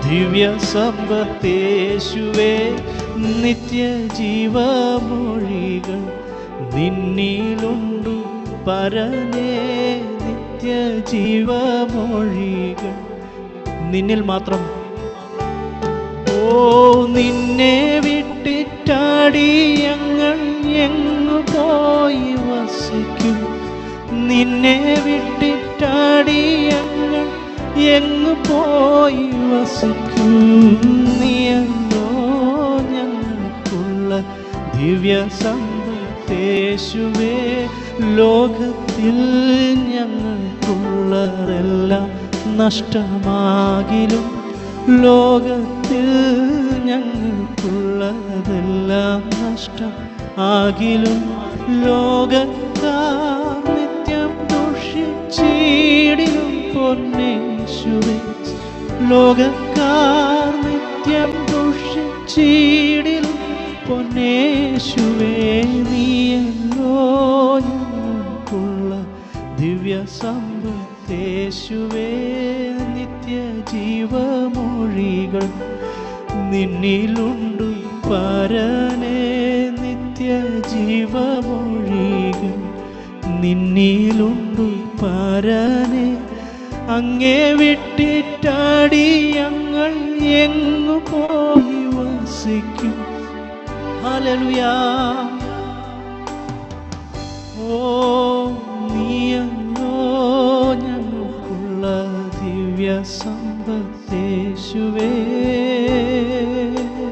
ദിവ്യ സമ്പത്തേശുവേ, നിത്യജീവമൊഴികൾ നിന്നിലുണ്ടു പരനേ. നിത്യജീവമൊഴികൾ നിന്നിൽ മാത്രം. ഓ നിന്നെ വിട്ടിട്ടാടി ഞങ്ങൾ എങ്ങു പോയി വസിക്കും? നിന്നെ വിട്ടിട്ടാടി ഞങ്ങൾ എങ്ങു പോയി വസിക്കും? നീയല്ലോ ഞങ്ങൾക്കുള്ള ദിവ്യ സമ്പത്തേശുവേ, ലോകത്തിൽ ഞങ്ങൾക്കുള്ളതെല്ലാം നഷ്ടമാകിലും, ലോകത്തിൽ ഞങ്ങൾക്കുള്ളതെല്ലാം നഷ്ടം ആകിലും, ലോകക്കാർ നിത്യം ദുഷിച്ചിടിലും പൊന്നേശുവേ, ലോകക്കാർ നിത്യം ദുഷിച്ചിടിലും പൊന്നേശുവേ, നീയല്ലോ ഞങ്ങൾക്കുള്ള ദിവ്യ സമ്പത്തേശുവേ, നിത്യജീവമൊഴികൾ നിന്നിലുണ്ടു പരനേ. നിത്യജീവമൊഴികൾ നിന്നിലുണ്ടു പരനേ. അങ്ങേ വിട്ടിട്ടാടി ഞങ്ങൾ എങ്ങു പോയി വസിക്കും? ഹല്ലേലൂയാ. ഓ നീയല്ലോ ഞങ്ങൾക്കുള്ള ദിവ്യ സമ്പത്തേശുവേ,